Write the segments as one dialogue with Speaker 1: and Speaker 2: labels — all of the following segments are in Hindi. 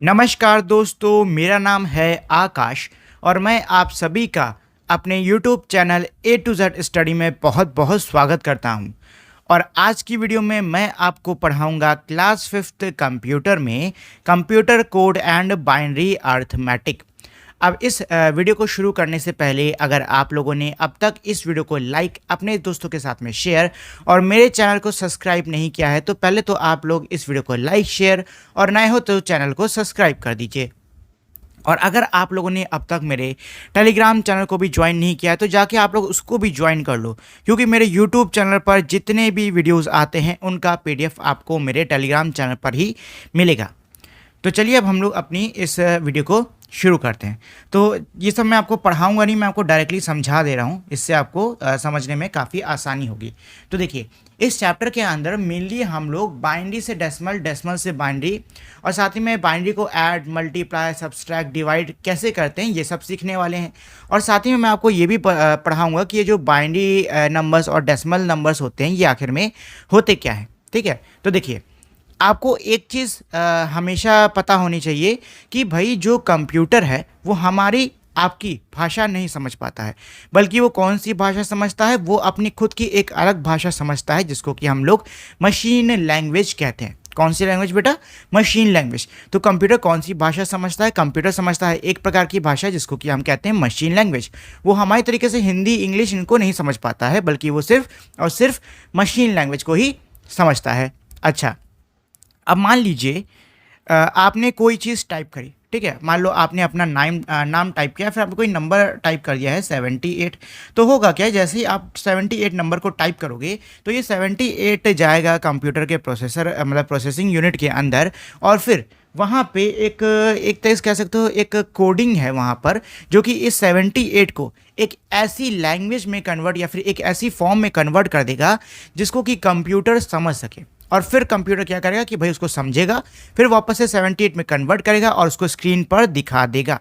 Speaker 1: नमस्कार दोस्तों, मेरा नाम है आकाश और मैं आप सभी का अपने YouTube channel A to Z study में बहुत बहुत स्वागत करता हूं। और आज की वीडियो में मैं आपको पढ़ाऊंगा क्लास फिफ्थ कंप्यूटर में computer code and binary arithmetic. अब इस वीडियो को शुरू करने से पहले अगर आप लोगों ने अब तक इस वीडियो को लाइक, अपने दोस्तों के साथ में शेयर और मेरे चैनल को सब्सक्राइब नहीं किया है तो पहले तो आप लोग इस वीडियो को लाइक, शेयर और नए हो तो चैनल को सब्सक्राइब कर दीजिए। और अगर आप लोगों ने अब तक मेरे टेलीग्राम चैनल को भी ज्वाइन नहीं किया है तो जाके आप लोग उसको भी ज्वाइन कर लो, क्योंकि मेरे यूट्यूब चैनल पर जितने भी वीडियोस आते हैं उनका पीडीएफ आपको मेरे टेलीग्राम चैनल पर ही मिलेगा। तो चलिए अब हम लोग अपनी इस वीडियो को शुरू करते हैं। तो ये सब मैं आपको पढ़ाऊंगा नहीं, मैं आपको डायरेक्टली समझा दे रहा हूँ, इससे आपको समझने में काफ़ी आसानी होगी। तो देखिए, इस चैप्टर के अंदर मेनली हम लोग बाइनरी से डेसिमल, डेसिमल से बाइनरी और साथ ही में बाइनरी को ऐड, मल्टीप्लाई, सब्सट्रैक्ट, डिवाइड कैसे करते हैं ये सब सीखने वाले हैं। और साथ ही में मैं आपको ये भी पढ़ाऊँगा कि ये जो बाइनरी नंबर्स और डेसिमल नंबर्स होते हैं ये आखिर में होते क्या हैं। ठीक है, तो देखिए, आपको एक चीज़ हमेशा पता होनी चाहिए कि भाई जो कंप्यूटर है वो हमारी आपकी भाषा नहीं समझ पाता है, बल्कि वो कौन सी भाषा समझता है, वो अपनी खुद की एक अलग भाषा समझता है जिसको कि हम लोग मशीन लैंग्वेज कहते हैं। कौन सी लैंग्वेज बेटा? Machine language. तो कंप्यूटर कौन सी भाषा समझता है? कंप्यूटर समझता है एक प्रकार की भाषा जिसको कि हम कहते हैं मशीन लैंग्वेज। वो हमारे तरीके से हिंदी, इंग्लिश इनको नहीं समझ पाता है, बल्कि वो सिर्फ और सिर्फ मशीन लैंग्वेज को ही समझता है। अच्छा, अब मान लीजिए आपने कोई चीज़ टाइप करी, ठीक है। मान लो आपने अपना नाम टाइप किया, फिर आपने कोई नंबर टाइप कर दिया है 78। तो होगा क्या, जैसे ही आप 78 नंबर को टाइप करोगे तो ये 78 जाएगा कंप्यूटर के प्रोसेसर मतलब प्रोसेसिंग यूनिट के अंदर, और फिर वहाँ पे एक एक तरह से कह सकते हो एक कोडिंग है वहाँ पर, जो कि इस 78 को एक ऐसी लैंग्वेज में कन्वर्ट या फिर एक ऐसी फॉर्म में कन्वर्ट कर देगा जिसको कि कंप्यूटर समझ सके। और फिर कंप्यूटर क्या करेगा कि भाई उसको समझेगा, फिर वापस से 78 में कन्वर्ट करेगा और उसको स्क्रीन पर दिखा देगा।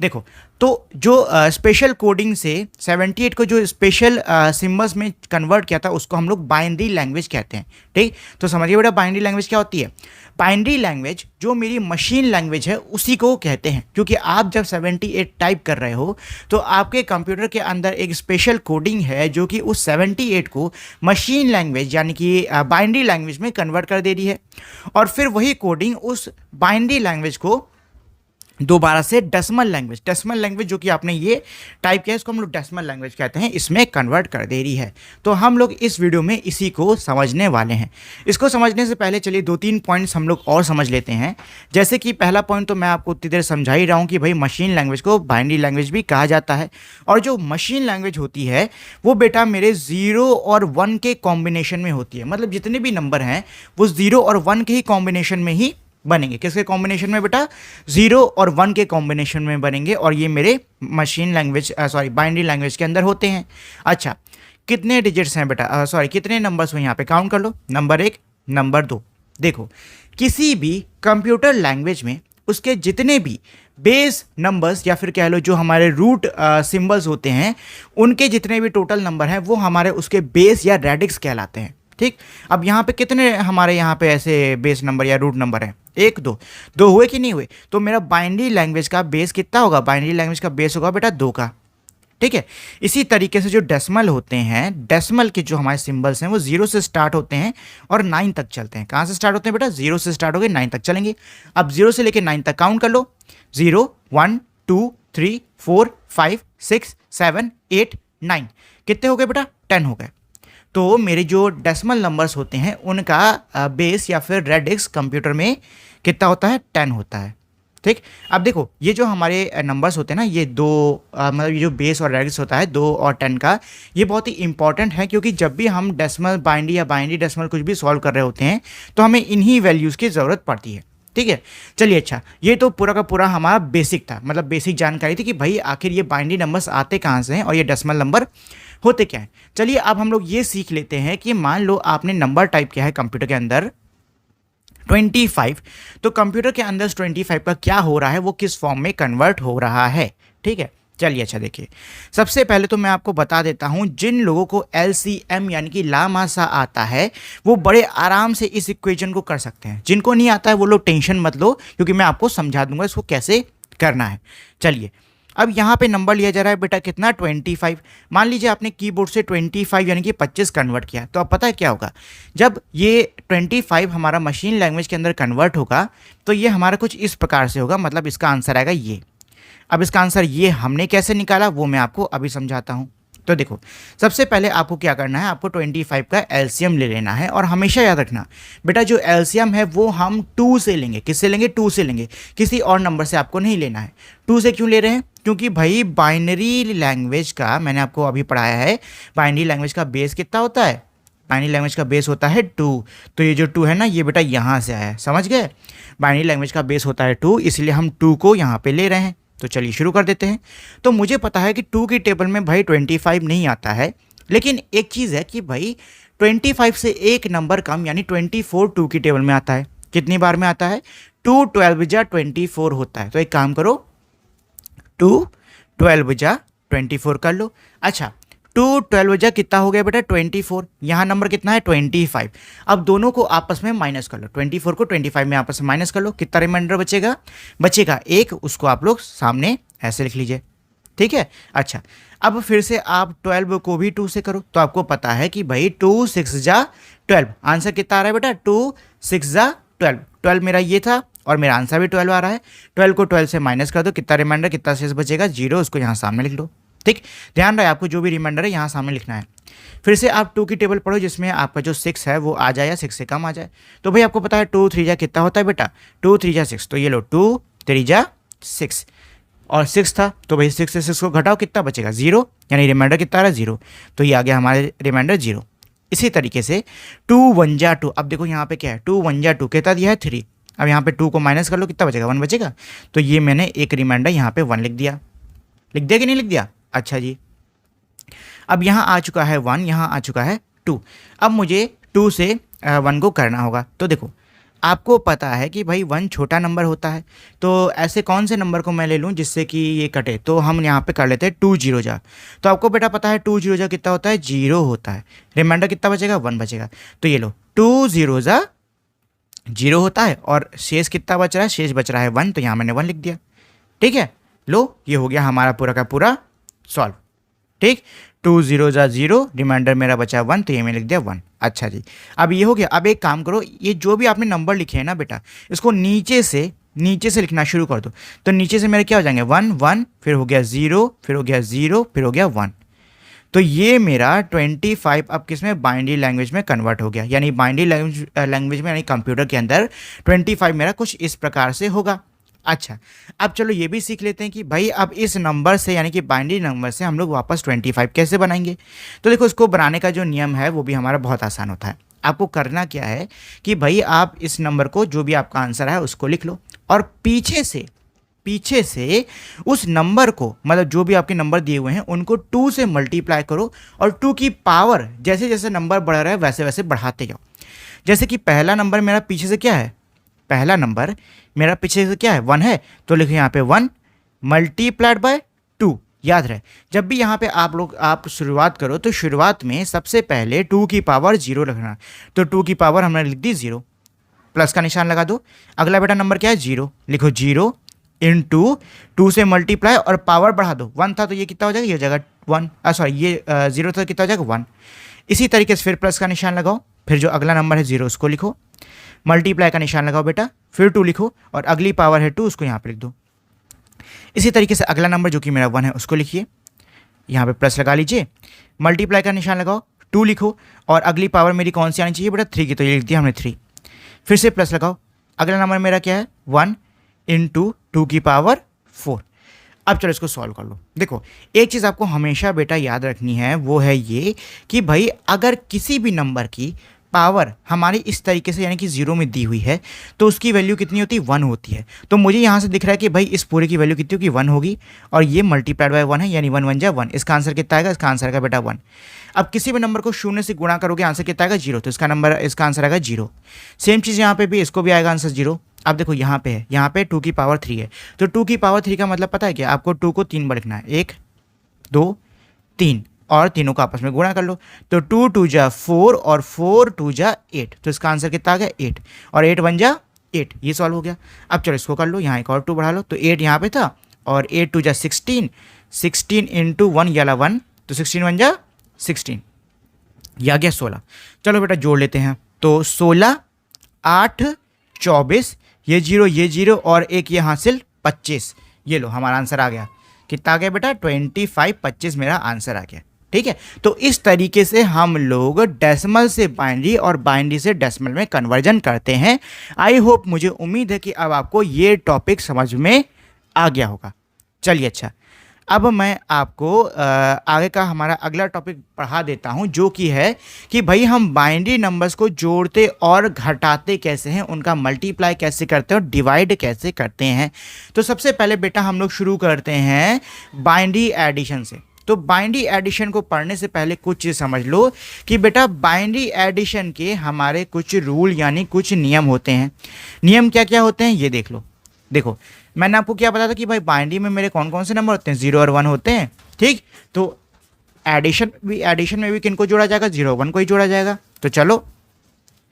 Speaker 1: देखो, तो जो स्पेशल कोडिंग से 78 को जो स्पेशल सिम्बल्स में कन्वर्ट किया था उसको हम लोग बाइनरी लैंग्वेज कहते हैं। ठीक, तो समझिए बेटा बाइनरी लैंग्वेज क्या होती है। बाइनरी लैंग्वेज जो मेरी मशीन लैंग्वेज है उसी को कहते हैं, क्योंकि आप जब 78 टाइप कर रहे हो तो आपके कंप्यूटर के अंदर एक स्पेशल कोडिंग है जो कि उस 78 को मशीन लैंग्वेज यानी कि बाइनरी लैंग्वेज में कन्वर्ट कर दे रही है, और फिर वही कोडिंग उस बाइनरी लैंग्वेज को दोबारा से डेसिमल लैंग्वेज जो कि आपने ये टाइप किया है इसको हम लोग डेसिमल लैंग्वेज कहते हैं, इसमें कन्वर्ट कर दे रही है। तो हम लोग इस वीडियो में इसी को समझने वाले हैं। इसको समझने से पहले चलिए 2-3 पॉइंट्स हम लोग और समझ लेते हैं। जैसे कि पहला पॉइंट तो मैं आपको उतनी देर समझा ही रहा हूँ कि भाई मशीन लैंग्वेज को बाइनरी लैंग्वेज भी कहा जाता है, और जो मशीन लैंग्वेज होती है वो बेटा मेरे 0 और 1 के कॉम्बिनेशन में होती है। मतलब जितने भी नंबर हैं वो 0 और 1 के ही कॉम्बिनेशन में ही बनेंगे। किसके कॉम्बिनेशन में बेटा? 0 और 1 के कॉम्बिनेशन में बनेंगे, और ये मेरे मशीन लैंग्वेज बाइनरी लैंग्वेज के अंदर होते हैं। अच्छा, कितने डिजिट्स हैं बेटा? कितने नंबर्स हो यहाँ पे? काउंट कर लो। Number 1, number 2। देखो, किसी भी कंप्यूटर लैंग्वेज में उसके जितने भी बेस नंबर्स या फिर कह लो जो हमारे रूट सिंबल्स होते हैं उनके जितने भी टोटल नंबर हैं वो हमारे उसके बेस या रेडिक्स कहलाते हैं। ठीक, अब यहाँ पे कितने हमारे यहाँ पे ऐसे बेस नंबर या रूट नंबर हैं? 1, 2 हुए कि नहीं हुए? तो मेरा बाइनरी लैंग्वेज का बेस कितना होगा? बाइनरी लैंग्वेज का बेस होगा बेटा 2 का। ठीक है, इसी तरीके से जो डेसिमल होते हैं, डेसिमल के जो हमारे सिंबल्स हैं वो 0 से स्टार्ट होते हैं और 9 तक चलते हैं। कहाँ से स्टार्ट होते हैं बेटा? 0 से स्टार्ट होकर 9 तक चलेंगे। अब 0 से लेकर 9 तक काउंट कर लो। 0, 1, 2, 3, 4, 5, 6, 7, 8, 9। कितने हो गए बेटा? 10 हो गए। तो मेरे जो डेसिमल नंबर्स होते हैं उनका बेस या फिर रेडिक्स कंप्यूटर में कितना होता है? 10 होता है। ठीक, अब देखो ये जो हमारे नंबर्स होते हैं ना, ये दो मतलब ये जो बेस और रेडिक्स होता है 2 और 10 का, ये बहुत ही इंपॉर्टेंट है, क्योंकि जब भी हम डेसिमल बाइनरी या बाइनरी डेसिमल कुछ भी सॉल्व कर रहे होते हैं तो हमें इन्हीं वैल्यूज़ की ज़रूरत पड़ती है। ठीक है, चलिए। अच्छा, ये तो पूरा का पूरा हमारा बेसिक था, मतलब बेसिक जानकारी थी कि भाई आखिर ये बाइनरी नंबर्स आते कहाँ से हैं और ये डेसिमल नंबर होते क्या हैं। चलिए अब हम लोग ये सीख लेते हैं कि मान लो आपने नंबर टाइप किया है कंप्यूटर के अंदर 25, तो कंप्यूटर के अंदर 25 का क्या हो रहा है, वो किस फॉर्म में कन्वर्ट हो रहा है। ठीक है, चलिए अच्छा देखिए, सबसे पहले तो मैं आपको बता देता हूँ, जिन लोगों को एलसीएम यानी कि लामासा आता है वो बड़े आराम से इस इक्वेशन को कर सकते हैं। जिनको नहीं आता है वो लोग टेंशन मत लो, क्योंकि मैं आपको समझा दूंगा इसको कैसे करना है। चलिए, अब यहाँ पे नंबर लिया जा रहा है बेटा कितना, 25। मान लीजिए आपने कीबोर्ड से 25 यानी कि 25 कन्वर्ट किया, तो अब पता है क्या होगा, जब ये 25 हमारा मशीन लैंग्वेज के अंदर कन्वर्ट होगा तो ये हमारा कुछ इस प्रकार से होगा, मतलब इसका आंसर आएगा ये। अब इसका आंसर ये हमने कैसे निकाला वो मैं आपको अभी समझाता हूँ। तो देखो, सबसे पहले आपको क्या करना है, आपको 25 का एलसीएम ले लेना है। और हमेशा याद रखना बेटा, जो एलसीएम है वो हम 2 से लेंगे। किससे लेंगे? 2 से लेंगे, किसी और नंबर से आपको नहीं लेना है। 2 से क्यों ले रहे हैं? क्योंकि भाई बाइनरी लैंग्वेज का, मैंने आपको अभी पढ़ाया है, बाइनरी लैंग्वेज का बेस कितना होता है? बाइनरी लैंग्वेज का बेस होता है 2। तो ये जो 2 है ना, ये बेटा यहाँ से आया है, समझ गए? बाइनरी लैंग्वेज का बेस होता है 2, इसलिए हम 2 को यहाँ पे ले रहे हैं। तो चलिए शुरू कर देते हैं। तो मुझे पता है कि 2 की टेबल में भाई 25 नहीं आता है, लेकिन एक चीज़ है कि भाई 25 से एक नंबर कम यानी 24 2 की टेबल में आता है। कितनी बार में आता है? 2 12 जा 24 होता है। तो एक काम करो, 2 12 जा 24 कर लो। अच्छा, 2 12 जा कितना हो गया बेटा? 24। यहाँ नंबर कितना है? 25। अब दोनों को आपस में माइनस कर लो, 24 को 25 में आपस में माइनस कर लो। कितना रिमाइंडर बचेगा? बचेगा 1। उसको आप लोग सामने ऐसे लिख लीजिए, ठीक है। अच्छा, अब फिर से आप 12 को भी 2 से करो, तो आपको पता है कि भाई 2 6 जा 12। आंसर कितना आ रहा है बेटा? 2 6 जा 12। 12 मेरा ये था और मेरा आंसर भी 12 आ रहा है। 12 को 12 से माइनस कर दो, कितना रिमाइंडर, कितना शेष बचेगा? 0। उसको यहाँ सामने लिख लो, ठीक। ध्यान रहे आपको जो भी रिमाइंडर है यहाँ सामने लिखना है। फिर से आप 2 की टेबल पढ़ो, जिसमें आपका जो 6 है वो आ जाए या 6 से कम आ जाए। तो भाई आपको पता है 2 3 जा कितना होता है बेटा? 2 3 जा 6। तो ये लो 2 3 जा 6 और 6 था, तो भाई 6 से 6 को घटाओ, कितना बचेगा? 0। यानी रिमाइंडर कितना आ रहा है? 0। तो ये आ गया हमारे रिमाइंडर 0। इसी तरीके से 2 1 जा 2। अब देखो यहाँ पे क्या है, 2 1 जा 2 कितना दिया है? 3। अब यहाँ पे 2 को माइनस कर लो, कितना बचेगा? 1 बचेगा। तो ये मैंने एक रिमाइंडर यहाँ पे 1 लिख दिया। लिख दिया कि नहीं लिख दिया? अच्छा जी, अब यहाँ आ चुका है 1, यहाँ आ चुका है 2। अब मुझे 2 से 1 को करना होगा। तो देखो, आपको पता है कि भाई 1 छोटा नंबर होता है, तो ऐसे कौन से नंबर को मैं ले लूँ जिससे कि ये कटे? तो हम यहाँ पे कर लेते हैं 2 0 जा। तो आपको बेटा पता है 2 0 जा कितना होता है? 0 होता है। रिमाइंडर कितना बचेगा? 1 बचेगा। तो ये लो 2 0 जा 0 होता है और शेष कितना बच रहा है? शेष बच रहा है 1। तो यहाँ मैंने 1 लिख दिया, ठीक है। लो, ये हो गया हमारा पूरा का पूरा सॉल्व, ठीक। 2 0 जा 0, रिमाइंडर मेरा बचा 1, तो ये मैंने लिख दिया 1। अच्छा जी, अब ये हो गया। अब एक काम करो, ये जो भी आपने नंबर लिखे हैं ना बेटा, इसको नीचे से लिखना शुरू कर दो। तो नीचे से मेरे क्या हो जाएंगे? 1 1, फिर हो गया 0, फिर हो गया 0, फिर हो गया 1। तो ये मेरा 25 अब किस में? बाइनरी लैंग्वेज में कन्वर्ट हो गया। यानी बाइनरी लैंग्वेज में यानी कंप्यूटर के अंदर 25 मेरा कुछ इस प्रकार से होगा। अच्छा, अब चलो ये भी सीख लेते हैं कि भाई अब इस नंबर से यानी कि बाइनरी नंबर से हम लोग वापस 25 कैसे बनाएंगे। तो देखो, इसको बनाने का जो नियम है वो भी हमारा बहुत आसान होता है। आपको करना क्या है कि भाई आप इस नंबर को, जो भी आपका आंसर है उसको लिख लो, और पीछे से उस नंबर को, मतलब जो भी आपके नंबर दिए हुए हैं उनको 2 से मल्टीप्लाई करो, और 2 की पावर जैसे जैसे नंबर बढ़ रहा है वैसे वैसे बढ़ाते जाओ। जैसे कि पहला नंबर मेरा पीछे से क्या है? पहला नंबर मेरा पीछे से क्या है? 1 है। तो लिखो यहाँ पे 1 मल्टीप्लाइड बाय 2। याद रहे, जब भी यहाँ पे आप शुरुआत करो तो शुरुआत में सबसे पहले 2 की पावर 0 रखना। तो 2 की पावर हमने लिख दी 0, प्लस का निशान लगा दो। अगला बेटा नंबर क्या है? 0। लिखो 0 इंटू 2 से मल्टीप्लाई और पावर बढ़ा दो। 1 था तो ये कितना हो जाएगा? ये हो जाएगा 1, सॉरी ये 0 था, कितना हो जाएगा? 1। इसी तरीके से फिर प्लस का निशान लगाओ, फिर जो अगला नंबर है 0 उसको लिखो, मल्टीप्लाई का निशान लगाओ बेटा, फिर 2 लिखो, और अगली पावर है 2 उसको यहाँ पे लिख दो। इसी तरीके से अगला नंबर जो कि मेरा 1 है उसको लिखिए, यहाँ पे प्लस लगा लीजिए, मल्टीप्लाई का निशान लगाओ, 2 लिखो, और अगली पावर मेरी कौन सी आनी चाहिए बेटा? 3 की, तो ये लिख दिया हमने 3। फिर से प्लस लगाओ, अगला नंबर मेरा क्या है? 1 इंटू 2 की पावर 4। अब चलो इसको सॉल्व कर लो। देखो, एक चीज़ आपको हमेशा बेटा याद रखनी है, वो है ये कि भाई अगर किसी भी नंबर की पावर हमारी इस तरीके से यानी कि 0 में दी हुई है तो उसकी वैल्यू कितनी होती है? 1 होती है। तो मुझे यहाँ से दिख रहा है कि भाई इस पूरे की वैल्यू कितनी होगी? 1 होगी, और ये मल्टीप्लाइड बाय 1 है, यानी 1 1 जा 1। इसका आंसर कितना आएगा? इसका आंसर आएगा बेटा 1। अब किसी भी नंबर को 0 से गुणा करोगे, आंसर कितना आएगा? 0। तो इसका आंसर आएगा 0। सेम चीज़ यहाँ पे भी, इसको भी आएगा आंसर 0। अब देखो यहाँ पे है, यहाँ पे 2 की पावर 3 है, तो 2 की पावर 3 का मतलब पता है क्या, आपको 2 को 3 बार लिखना है, 1 2 3, और तीनों को आपस में गुणा कर लो, तो 2 2 जा 4 और 4 2 जा 8, तो इसका आंसर कितना आ गया 8, और 8 1 जा 8, ये सॉल्व हो गया। अब चलो इसको कर लो, यहाँ एक और 2 बढ़ा लो, तो 8 यहाँ पे था और 8 2 जा 16, 16 इंटू 1 याला 1, तो 16 1 जा 16, ये आ गया 16। चलो बेटा जोड़ लेते हैं, तो 16 8 24, ये जीरो और एक ये हासिल 25, ये लो हमारा आंसर आ गया, कितना आ गया बेटा 25, 25 मेरा आंसर आ गया। ठीक है, तो इस तरीके से हम लोग डेसिमल से बाइनरी और बाइनरी से डेसिमल में कन्वर्जन करते हैं। आई होप, मुझे उम्मीद है कि अब आपको ये टॉपिक समझ में आ गया होगा। चलिए अच्छा, अब मैं आपको आगे का हमारा अगला टॉपिक पढ़ा देता हूं, जो कि है कि भाई हम बाइनरी नंबर्स को जोड़ते और घटाते कैसे हैं, उनका मल्टीप्लाई कैसे करते हैं और डिवाइड कैसे करते हैं। तो सबसे पहले बेटा हम लोग शुरू करते हैं बाइनरी एडिशन से। तो बाइनरी एडिशन को पढ़ने से पहले कुछ चीज़ समझ लो कि बेटा बाइनरी एडिशन के हमारे कुछ रूल यानी कुछ नियम होते हैं। नियम क्या क्या होते हैं ये देख लो। देखो मैंने आपको क्या बताया था कि भाई बाइनरी में मेरे कौन कौन से नंबर होते हैं, 0 और 1 होते हैं। ठीक, तो एडिशन में भी किनको जोड़ा जाएगा, 0 1 को ही जोड़ा जाएगा। तो चलो,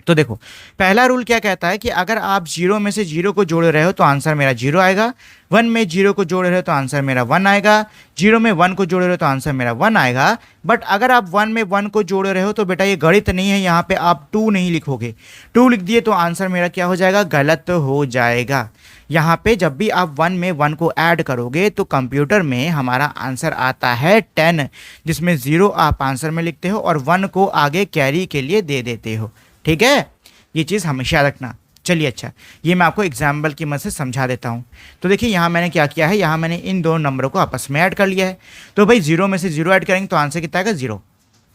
Speaker 1: तो देखो पहला रूल क्या कहता है कि अगर आप 0 में से 0 को जोड़ रहे हो तो आंसर मेरा 0 आएगा, 1 में 0 को जोड़ रहे हो तो आंसर मेरा 1 आएगा, 0 में 1 को जोड़ रहे हो तो आंसर मेरा 1 आएगा। बट अगर आप 1 में 1 को जोड़ रहे हो तो बेटा ये गणित नहीं है, यहाँ पे आप 2 नहीं लिखोगे, 2 लिख दिए तो आंसर मेरा क्या हो जाएगा, गलत हो जाएगा। यहाँ पे जब भी आप 1 में 1 को ऐड करोगे तो कंप्यूटर में हमारा आंसर आता है 10, जिसमें 0 आप आंसर में लिखते हो और 1 को आगे कैरी के लिए दे देते हो। ठीक है, ये चीज़ हमेशा रखना। चलिए अच्छा, ये मैं आपको एग्जाम्पल की मदद से समझा देता हूँ। तो देखिए यहाँ मैंने क्या किया है, यहाँ मैंने इन दोनों नंबरों को आपस में ऐड कर लिया है। तो भाई 0 में से 0 ऐड करेंगे तो आंसर कितना आएगा 0,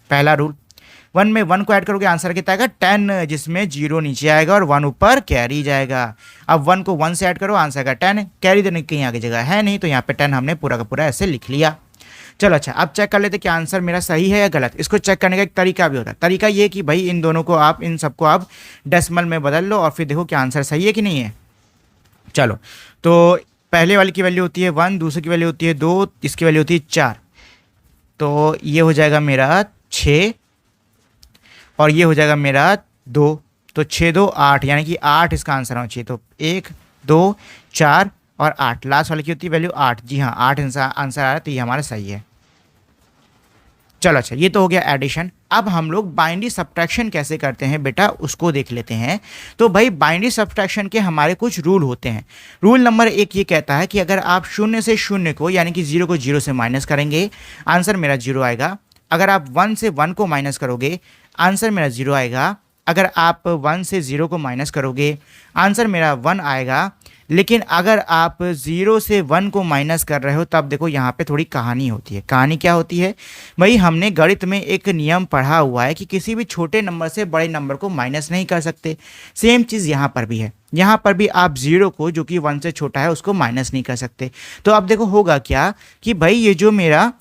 Speaker 1: पहला रूल। 1 में 1 को ऐड करोगे आंसर कितना आएगा 10, जिसमें 0 नीचे आएगा और 1 ऊपर कैरी जाएगा। अब 1 को 1 से ऐड करो, आंसर का 10, कैरी देने की कहीं आगे जगह है नहीं, तो यहाँ पे 10 हमने पूरा का पूरा ऐसे लिख लिया। चलो अच्छा, अब चेक कर लेते कि आंसर मेरा सही है या गलत। इसको चेक करने का एक तरीका भी होता है। तरीका ये कि भाई इन दोनों को आप, इन सबको आप डेसिमल में बदल लो और फिर देखो कि आंसर सही है कि नहीं है। चलो, तो पहले वाली की वैल्यू होती है 1, दूसरे की वैल्यू होती है 2, इसकी वैल्यू होती है 4, तो ये हो जाएगा मेरा 6 और ये हो जाएगा मेरा 2, तो 6 2 8, यानी कि 8 इसका आंसर होना चाहिए। तो 1 2 4 और 8, लास्ट वाले की होती है वैल्यू 8। जी हाँ, 8 आंसर आ रहा है, तो ये हमारा सही है। चलो अच्छा, ये तो हो गया एडिशन। अब हम लोग बाइनरी सब्ट्रैक्शन कैसे करते हैं बेटा, उसको देख लेते हैं। तो भाई बाइनरी सब्ट्रैक्शन के हमारे कुछ रूल होते हैं। रूल नंबर 1 ये कहता है कि अगर आप 0 से 0 को यानी कि 0 को 0 से माइनस करेंगे, आंसर मेरा 0 आएगा। अगर आप 1 से 1 को माइनस करोगे, आंसर मेरा 0 आएगा। अगर आप 1 से 0 को माइनस करोगे, आंसर मेरा 1 आएगा। लेकिन अगर आप 0 से 1 को माइनस कर रहे हो, तब देखो यहाँ पे थोड़ी कहानी होती है। कहानी क्या होती है भाई, हमने गणित में एक नियम पढ़ा हुआ है कि किसी भी छोटे नंबर से बड़े नंबर को माइनस नहीं कर सकते। सेम चीज़ यहाँ पर भी है। यहाँ पर भी आप 0 को, जो कि 1 से छोटा है, उसको माइनस नहीं कर सकते। तो अब देखो होगा क्या कि भाई ये जो मेरा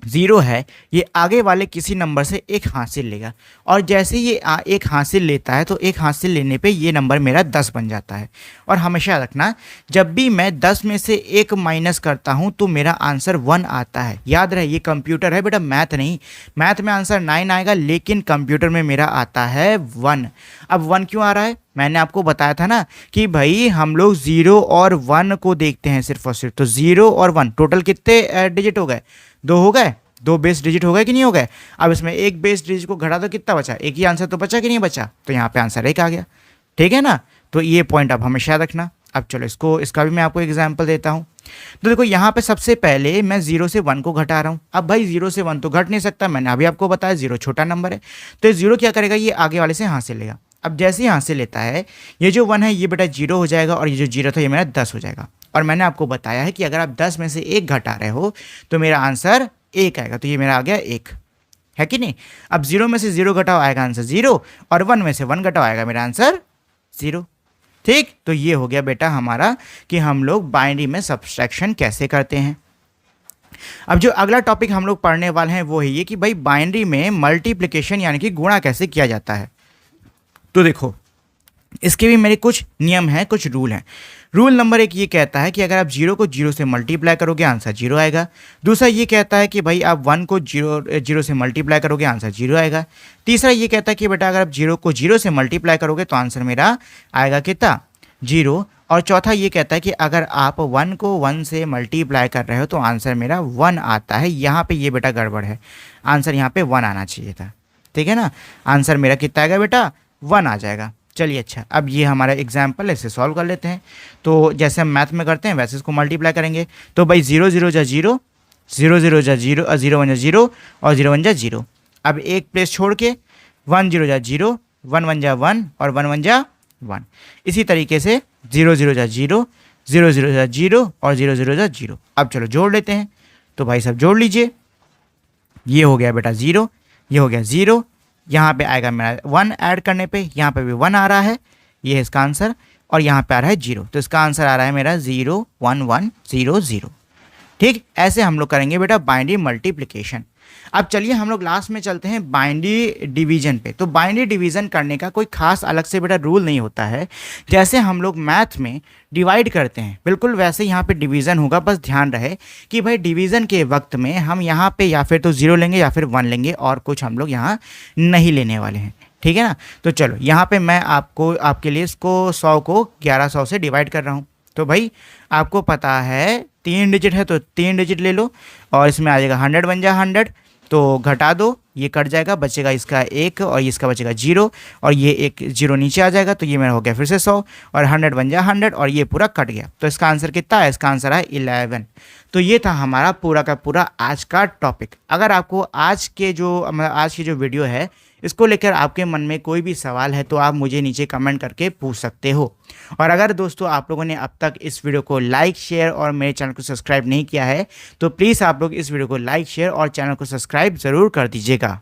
Speaker 1: 0 है, ये आगे वाले किसी नंबर से एक हासिल लेगा, और जैसे ये एक हासिल लेता है तो एक हासिल लेने पे ये नंबर मेरा 10 बन जाता है। और हमेशा रखना, जब भी मैं 10 में से 1 माइनस करता हूँ तो मेरा आंसर 1 आता है। याद रहे, ये कंप्यूटर है बेटा, मैथ नहीं। मैथ में आंसर 9 आएगा, लेकिन कंप्यूटर में मेरा आता है 1। अब 1 क्यों आ रहा है, मैंने आपको बताया था ना कि भाई हम लोग 0 और 1 को देखते हैं सिर्फ और सिर्फ। तो 0 और 1 टोटल कितने डिजिट हो गए, 2 हो गए, 2 बेस डिजिट हो गए कि नहीं हो गए। अब इसमें एक बेस डिजिट को घटा दो, कितना बचा, एक ही आंसर तो बचा कि नहीं बचा, तो यहाँ पे आंसर 1 आ गया। ठीक है ना, तो ये पॉइंट आप हमेशा रखना। अब चलो इसका भी मैं आपको एग्जाम्पल देता हूँ। तो देखो यहाँ पे सबसे पहले मैं 0 से 1 को घटा रहा हूँ। अब भाई 0 से 1 तो घट नहीं सकता, मैंने अभी आपको बताया 0 छोटा नंबर है। तो ये 0 क्या करेगा, ये आगे वाले से हासिल लेगा। अब जैसे ही हासिल लेता है, ये जो 1 है ये बेटा 0 हो जाएगा, और ये जो 0 था ये मेरा 10 हो जाएगा। और मैंने आपको बताया है कि अगर आप 10 में से 1 घटा रहे हो तो मेरा आंसर 1 आएगा। तो ये मेरा आ गया 1, है कि नहीं। अब 0 में से 0 घटाओ, आएगा आंसर 0, और 1 में से 1 घटाओ, आएगा मेरा आंसर 0। ठीक, तो ये हो गया बेटा हमारा कि हम लोग बाइनरी में सब्सट्रैक्शन कैसे करते हैं। अब जो अगला टॉपिक हम लोग पढ़ने वाले हैं वो है ये कि भाई बाइनरी में मल्टीप्लिकेशन यानी कि गुणा कैसे किया जाता है। तो देखो इसके भी मेरे कुछ नियम हैं, कुछ रूल हैं। रूल नंबर 1 ये कहता है कि अगर आप 0 को 0 से मल्टीप्लाई करोगे आंसर 0 आएगा। दूसरा ये कहता है कि भाई आप 1 को 0 से मल्टीप्लाई करोगे आंसर 0 आएगा। तीसरा ये कहता है कि बेटा अगर आप 0 को 0 से मल्टीप्लाई करोगे तो आंसर मेरा आएगा कितना, 0। और चौथा ये कहता है कि अगर आप 1 को 1 से मल्टीप्लाई कर रहे हो तो आंसर मेरा 1 आता है। यहाँ पे ये बेटा गड़बड़ है, आंसर यहाँ पे 1 आना चाहिए था, ठीक है ना। आंसर मेरा कितना आएगा बेटा, 1 आ जाएगा। चलिए अच्छा, अब ये हमारा एग्जाम्पल है, इसे सॉल्व कर लेते हैं। तो जैसे हम मैथ में करते हैं वैसे इसको मल्टीप्लाई करेंगे। तो भाई 0 0 जा 0, 0 0 जा 0, 0 1 जा 0 और 0 1 जा 0। अब एक प्लेस छोड़ के 1 0 जा 0, 1 1 जा 1 और 1 1 जा 1। इसी तरीके से 0 0 जा 0, 0 0 जा 0 और 0 0 जा 0। अब चलो जोड़ लेते हैं। तो भाई सब जोड़ लीजिए, ये हो गया बेटा 0, ये हो गया 0, यहाँ पे आएगा मेरा 1 ऐड करने पे, यहाँ पे भी 1 आ रहा है, ये है इसका आंसर। और यहाँ पे आ रहा है 0, तो इसका आंसर आ रहा है मेरा 0 1 1 0 0। ठीक, ऐसे हम लोग करेंगे बेटा बाइनरी मल्टीप्लिकेशन। अब चलिए हम लोग लास्ट में चलते हैं बाइनरी डिवीजन पे। तो बाइनरी डिवीजन करने का कोई खास अलग से बेटा रूल नहीं होता है। जैसे हम लोग मैथ में डिवाइड करते हैं बिल्कुल वैसे यहाँ पे डिवीज़न होगा। बस ध्यान रहे कि भाई डिवीज़न के वक्त में हम यहाँ पे या फिर तो 0 लेंगे या फिर 1 लेंगे, और कुछ हम लोग यहाँ नहीं लेने वाले हैं, ठीक है ना। तो चलो यहाँ पे मैं आपके लिए इसको 100 को 1100 से डिवाइड कर रहा हूँ। तो भाई आपको पता है 3 डिजिट है तो 3 डिजिट ले लो, और इसमें आ जाएगा 100 बन जाए 100, तो घटा दो, ये कट जाएगा, बचेगा इसका 1 और इसका बचेगा 0, और ये एक 0 नीचे आ जाएगा, तो ये मेरा हो गया फिर से 100 और 100 बन जाए 100 और ये पूरा कट गया। तो इसका आंसर कितना है, इसका आंसर है 11। तो ये था हमारा पूरा का पूरा आज का टॉपिक। अगर आपको आज की जो वीडियो है इसको लेकर आपके मन में कोई भी सवाल है तो आप मुझे नीचे कमेंट करके पूछ सकते हो। और अगर दोस्तों आप लोगों ने अब तक इस वीडियो को लाइक शेयर और मेरे चैनल को सब्सक्राइब नहीं किया है तो प्लीज़ आप लोग इस वीडियो को लाइक शेयर और चैनल को सब्सक्राइब ज़रूर कर दीजिएगा।